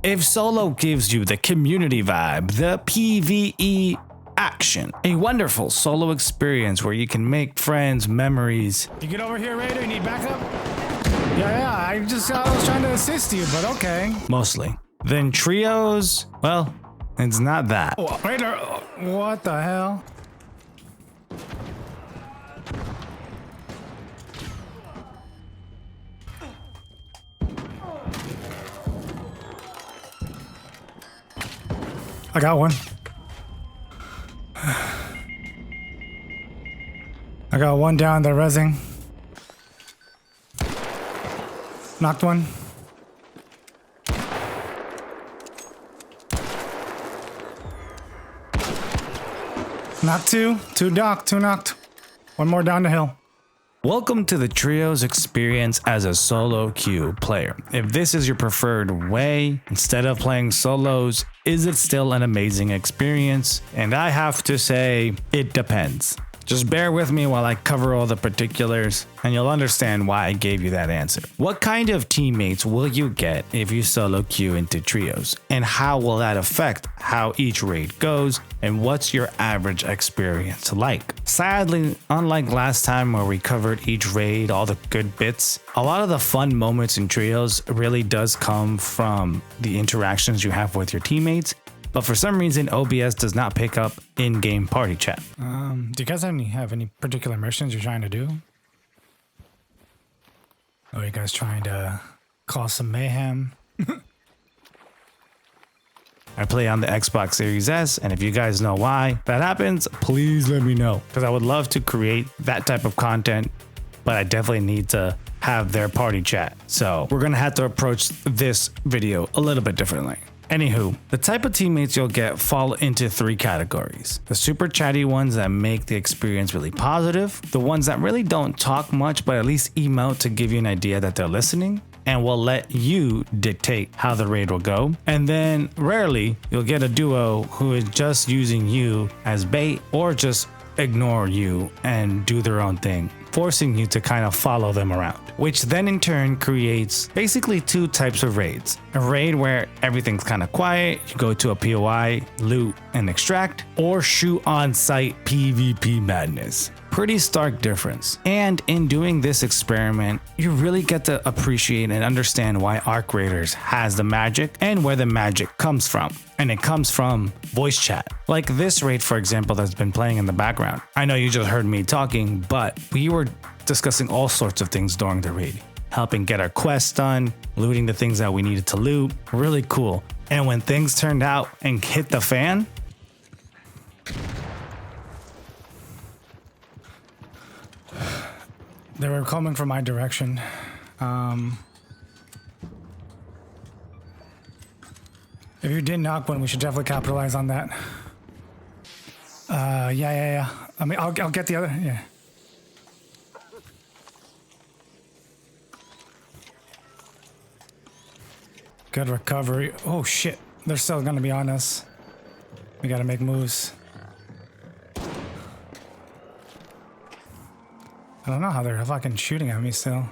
If solo gives you the community vibe, the PvE action, a wonderful solo experience where you can make friends, memories. You get over here, Raider, you need backup? Yeah, I was trying to assist you, but okay. Mostly. Then trios, well, it's not that. Oh, Raider, what the hell? I got one. I got one down there rezzing. Knocked one. Knocked two. Two knocked. One more down the hill. Welcome to the Trios experience as a solo queue player. If this is your preferred way, instead of playing solos, is it still an amazing experience? And I have to say, it depends. Just bear with me while I cover all the particulars, and you'll understand why I gave you that answer. What kind of teammates will you get if you solo queue into trios? And how will that affect how each raid goes? And what's your average experience like? Sadly, unlike last time where we covered each raid, all the good bits, a lot of the fun moments in trios really does come from the interactions you have with your teammates. But for some reason, OBS does not pick up in-game party chat. Do you guys have any particular missions you're trying to do? Or are you guys trying to cause some mayhem? I play on the Xbox Series S, and if you guys know why that happens, please let me know. Because I would love to create that type of content, but I definitely need to have their party chat. So we're gonna have to approach this video a little bit differently. Anywho, the type of teammates you'll get fall into three categories. The super chatty ones that make the experience really positive, the ones that really don't talk much but at least emote to give you an idea that they're listening and will let you dictate how the raid will go. And then rarely you'll get a duo who is just using you as bait or just ignore you and do their own thing, forcing you to kind of follow them around, which then in turn creates basically two types of raids. A raid where everything's kind of quiet, you go to a POI, loot and extract, or shoot on site PvP madness. Pretty stark difference. And in doing this experiment, you really get to appreciate and understand why Arc Raiders has the magic and where the magic comes from. And it comes from voice chat. Like this raid, for example, that's been playing in the background. I know you just heard me talking, but we were discussing all sorts of things during the raid. Helping get our quests done, looting the things that we needed to loot. Really cool. And when things turned out and hit the fan, They were coming from my direction. If you did knock one, we should definitely capitalize on that. Yeah. I mean, I'll get the other. Yeah. Good recovery. Oh shit, they're still gonna be on us. We gotta make moves. I don't know how they're fucking shooting at me still.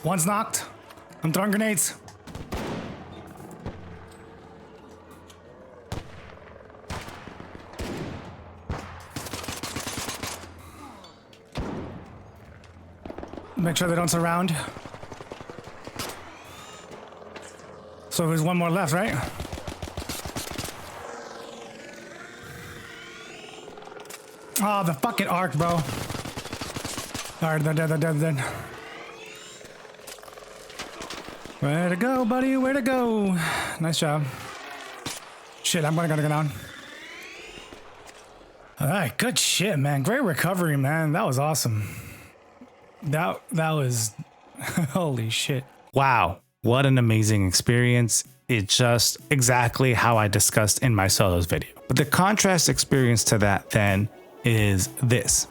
One's knocked. I'm throwing grenades. Make sure they don't surround. So there's one more left, right? Oh, the fucking arc, bro. Alright, they're dead. Where to go, buddy? Where to go? Nice job. Shit, I'm gonna go down. Alright, good shit, man. Great recovery, man. That was awesome. That was... Holy shit. wow, what an amazing experience. It's just exactly how I discussed in my solos video. But the contrast experience to that then is this.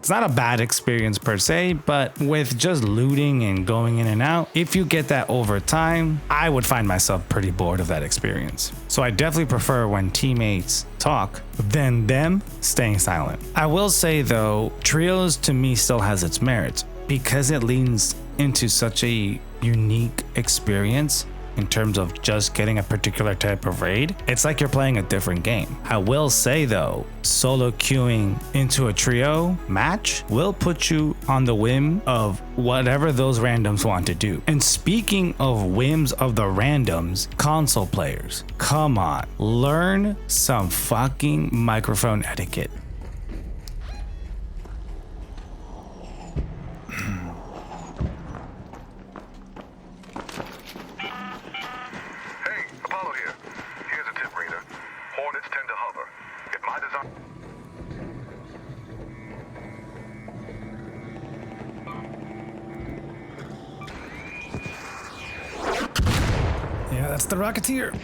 It's not a bad experience per se, but with just looting and going in and out, if you get that over time, I would find myself pretty bored of that experience. So I definitely prefer when teammates talk than them staying silent. I will say though, trios to me still has its merits because it leans into such a unique experience. In terms of just getting a particular type of raid, it's like you're playing a different game. I will say though, solo queuing into a trio match will put you on the whim of whatever those randoms want to do. And speaking of whims of the randoms, console players, come on, learn some fucking microphone etiquette. Yeah, that's the Rocketeer.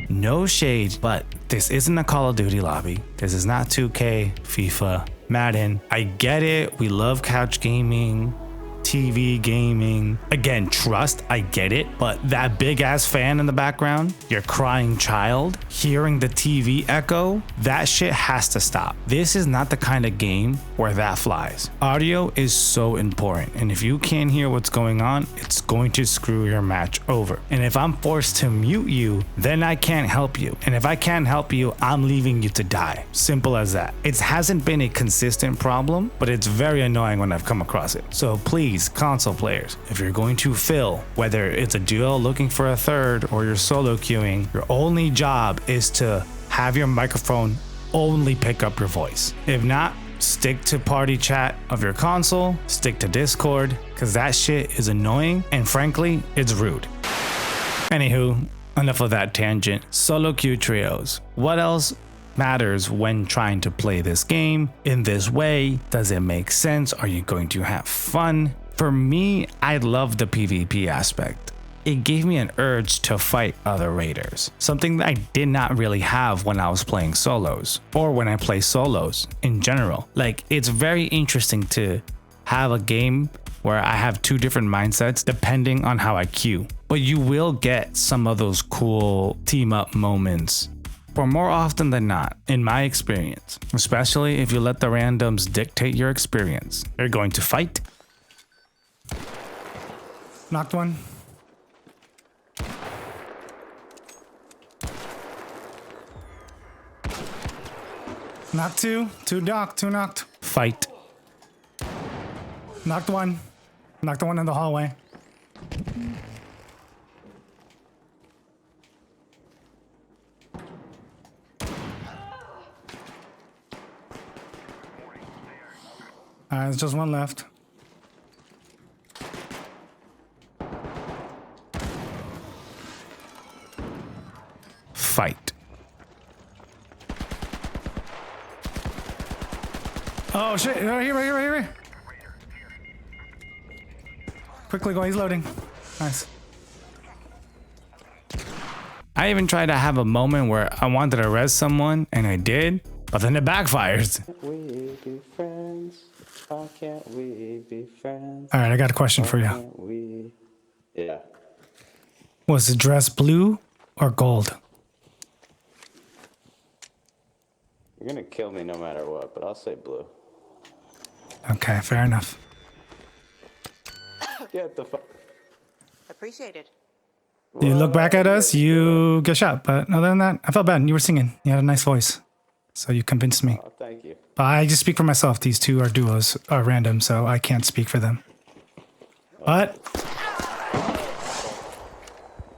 No shade, but this isn't a Call of Duty lobby. This is not 2K, FIFA, Madden. I get it. We love couch gaming, TV gaming. Again, trust, I get it. But that big ass fan in the background, your crying child, hearing the TV echo, that shit has to stop. This is not the kind of game where that flies. Audio is so important. And if you can't hear what's going on, it's going to screw your match over. And if I'm forced to mute you, then I can't help you. And if I can't help you, I'm leaving you to die. Simple as that. It hasn't been a consistent problem, but it's very annoying when I've come across it. So please, console players, if you're going to fill, whether it's a duo looking for a third or you're solo queuing, your only job is to have your microphone only pick up your voice. If not, stick to party chat of your console, stick to Discord, because that shit is annoying and frankly, it's rude. Anywho, enough of that tangent. Solo queue trios. What else matters when trying to play this game in this way? Does it make sense? Are you going to have fun? For me, I love the PvP aspect. It gave me an urge to fight other raiders, something that I did not really have when I was playing solos or when I play solos in general. Like, it's very interesting to have a game where I have two different mindsets depending on how I queue, but you will get some of those cool team up moments. For more often than not, in my experience, especially if you let the randoms dictate your experience, you're going to fight. Knocked one. Knocked two. Two knocked. Two knocked. Fight. Knocked one. Knocked the one in the hallway. Alright, there's just one left. Fight. Oh shit, right here, right here, right here, right here. Quickly go, he's loading. Nice. I even tried to have a moment where I wanted to res someone, and I did, but then it backfires. We be friends. Why can't we be friends? Alright, I got a question for you. We... Yeah. Was the dress blue or gold? You're gonna kill me no matter what, but I'll say blue. Okay, fair enough. Get the fuck. Appreciated. You look back at us, you get shot. But other than that, I felt bad. You were singing. You had a nice voice. So you convinced me. Oh, thank you. But I just speak for myself. These two are duos, are random, so I can't speak for them. But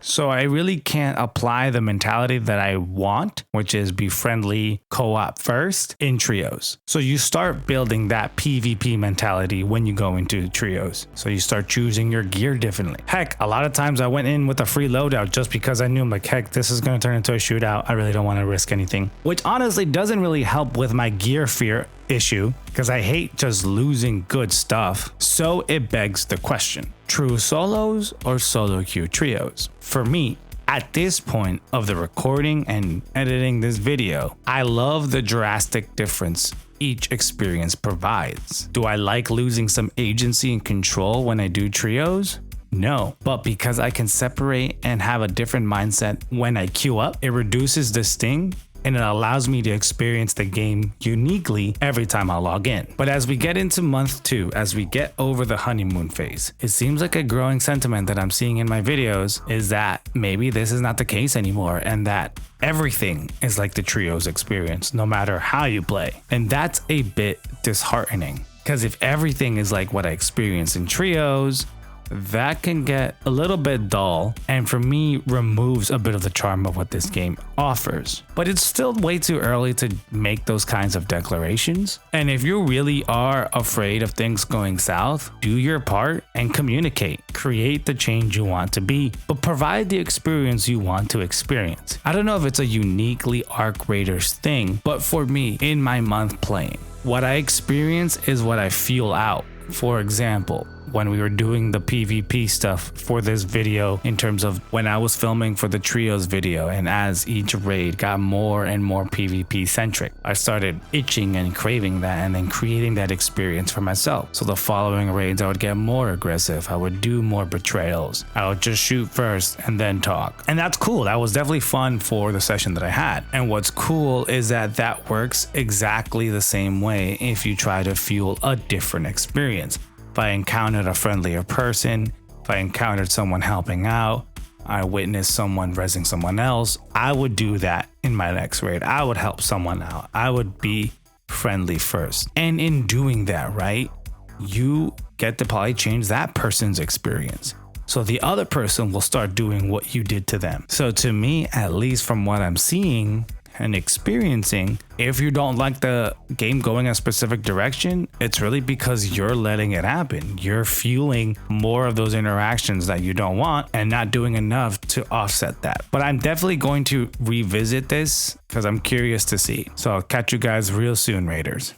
So I really can't apply the mentality that I want, which is be friendly co-op first in trios. So you start building that PvP mentality when you go into trios. So you start choosing your gear differently. Heck, a lot of times I went in with a free loadout just because I knew, I'm like, heck, this is going to turn into a shootout. I really don't want to risk anything, which honestly doesn't really help with my gear fear issue because I hate just losing good stuff. So it begs the question, true solos or solo queue trios? For me, at this point of the recording and editing this video, I love the drastic difference each experience provides. Do I like losing some agency and control when I do trios? No, but because I can separate and have a different mindset when I queue up, it reduces the sting and it allows me to experience the game uniquely every time I log in. But as we get into month 2, as we get over the honeymoon phase, it seems like a growing sentiment that I'm seeing in my videos is that maybe this is not the case anymore and that everything is like the trios experience, no matter how you play. And that's a bit disheartening because if everything is like what I experience in trios, that can get a little bit dull and for me removes a bit of the charm of what this game offers. But it's still way too early to make those kinds of declarations. And if you really are afraid of things going south, do your part and communicate. Create the change you want to be, but provide the experience you want to experience. I don't know if it's a uniquely Arc Raiders thing, but for me, in my month playing, what I experience is what I feel out. For example, when we were doing the PvP stuff for this video in terms of when I was filming for the trios video and as each raid got more and more PvP centric, I started itching and craving that and then creating that experience for myself. So the following raids I would get more aggressive, I would do more betrayals, I would just shoot first and then talk. And that's cool, that was definitely fun for the session that I had. And what's cool is that that works exactly the same way if you try to fuel a different experience. If I encountered a friendlier person, if I encountered someone helping out, I witnessed someone rezzing someone else, I would do that in my next raid. I would help someone out. I would be friendly first. And in doing that, right, you get to probably change that person's experience. So the other person will start doing what you did to them. So to me, at least from what I'm seeing and experiencing, if you don't like the game going a specific direction, it's really because you're letting it happen. You're fueling more of those interactions that you don't want and not doing enough to offset that. But I'm definitely going to revisit this because I'm curious to see. So I'll catch you guys real soon, Raiders.